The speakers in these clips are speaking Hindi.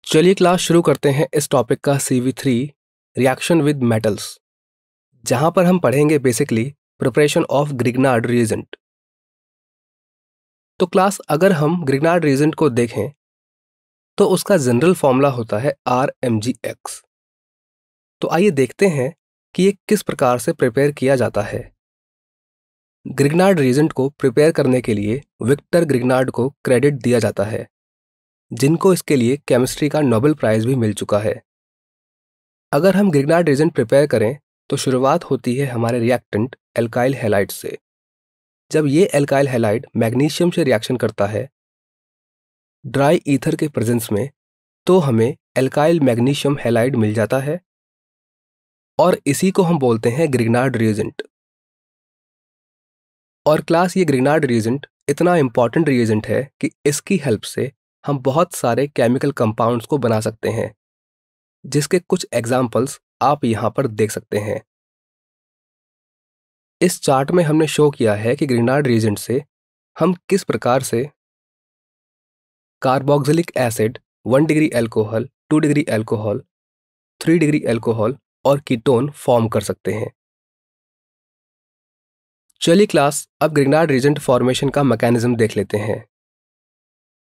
चलिए क्लास शुरू करते हैं इस टॉपिक का CV3 रिएक्शन विद मेटल्स, जहां पर हम पढ़ेंगे basically preparation of Grignard reagent. तो क्लास अगर हम ग्रिग्नार्ड रिएजेंट को देखें तो उसका जनरल फॉर्मूला होता है RMgX। तो आइए देखते हैं कि ये किस प्रकार से प्रिपेयर किया जाता है। ग्रिग्नार्ड रिएजेंट को प्रिपेयर करने के लिए विक्टर ग्रिग्नार्ड को क्रेडिट दिया जाता है, जिनको इसके लिए केमिस्ट्री का नोबेल प्राइज भी मिल चुका है। अगर हम ग्रिग्नार्ड रिएजेंट प्रिपेयर करें तो शुरुआत होती है हमारे रिएक्टेंट एल्काइल हैलाइड से। जब ये एल्काइल हैलाइड मैग्नीशियम से रिएक्शन करता है ड्राई ईथर के प्रेजेंस में, तो हमें एल्काइल मैग्नीशियम हैलाइड मिल जाता है और इसी को हम बोलते हैं ग्रिग्नार्ड रिएजेंट। और क्लास ये ग्रिग्नार्ड रिएजेंट इतना इंपॉर्टेंट रिएजेंट है कि इसकी हेल्प से हम बहुत सारे केमिकल कंपाउंड्स को बना सकते हैं, जिसके कुछ एग्जाम्पल्स आप यहाँ पर देख सकते हैं। इस चार्ट में हमने शो किया है कि ग्रिग्नार्ड रिएजेंट से हम किस प्रकार से carboxylic acid 1 degree alcohol, 2 degree alcohol, 3 degree alcohol और कीटोन फॉर्म कर सकते हैं। चलिए क्लास अब ग्रिग्नार्ड रिएजेंट फॉर्मेशन का मैकेनिज्म देख लेते हैं।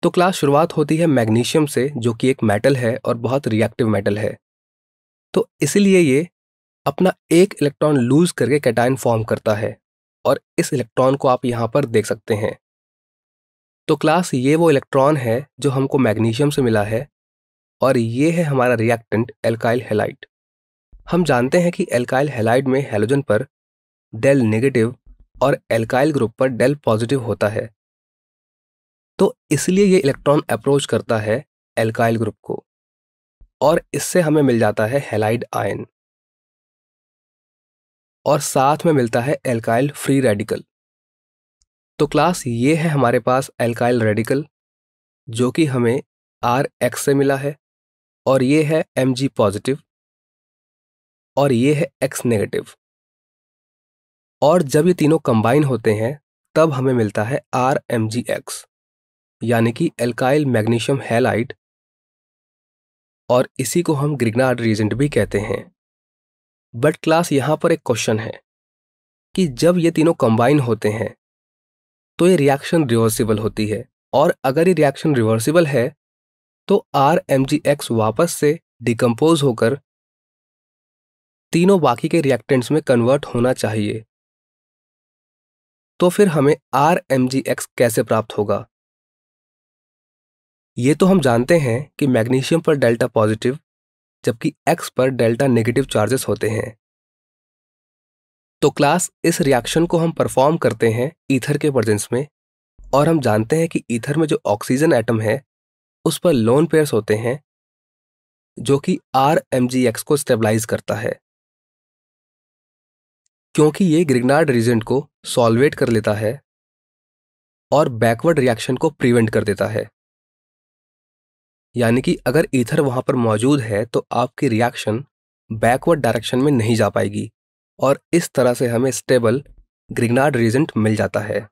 तो क्लास शुरुआत होती है मैग्नीशियम से, जो कि एक मेटल है और बहुत रिएक्टिव मेटल है। तो इसीलिए ये अपना एक इलेक्ट्रॉन लूज करके कैटायन फॉर्म करता है और इस इलेक्ट्रॉन को आप यहाँ पर देख सकते हैं। तो क्लास ये वो इलेक्ट्रॉन है जो हमको मैग्नीशियम से मिला है और ये है हमारा रिएक्टेंट एल्काइल हैलाइड। हम जानते हैं कि एल्काइल हैलाइड में हैलोजन पर डेल नेगेटिव और एल्काइल ग्रुप पर डेल पॉजिटिव होता है, तो इसलिए ये इलेक्ट्रॉन अप्रोच करता है एल्काइल ग्रुप को और इससे हमें मिल जाता है हैलाइड आयन और साथ में मिलता है एल्काइल फ्री रेडिकल। तो क्लास ये है हमारे पास एल्काइल रेडिकल, जो कि हमें RX से मिला है, और ये है Mg पॉजिटिव और ये है X नेगेटिव। और जब ये तीनों कंबाइन होते हैं तब हमें मिलता है RMgX, यानी कि एल्काइल मैग्नीशियम हैलाइड, और इसी को हम ग्रिग्नार्ड रिएजेंट भी कहते हैं। बट क्लास यहाँ पर एक क्वेश्चन है कि जब ये तीनों कंबाइन होते हैं तो ये रिएक्शन रिवर्सिबल होती है, और अगर ये रिएक्शन रिवर्सिबल है तो RMgX वापस से डिकम्पोज होकर तीनों बाकी के रिएक्टेंट्स में कन्वर्ट होना चाहिए। तो फिर हमें RMgX कैसे प्राप्त होगा? ये तो हम जानते हैं कि मैग्नीशियम पर डेल्टा पॉजिटिव जबकि X पर डेल्टा नेगेटिव चार्जेस होते हैं। तो क्लास इस रिएक्शन को हम परफॉर्म करते हैं ईथर के प्रेजेंस में, और हम जानते हैं कि ईथर में जो ऑक्सीजन एटम है उस पर लोन पेयर्स होते हैं, जो कि RMgX को स्टेबलाइज करता है, क्योंकि ये ग्रिग्नार्ड रिएजेंट को सॉल्वेट कर लेता है और बैकवर्ड रिएक्शन को प्रिवेंट कर देता है। यानी कि अगर ईथर वहां पर मौजूद है तो आपकी रिएक्शन बैकवर्ड डायरेक्शन में नहीं जा पाएगी, और इस तरह से हमें स्टेबल ग्रिग्नार्ड रिएजेंट मिल जाता है।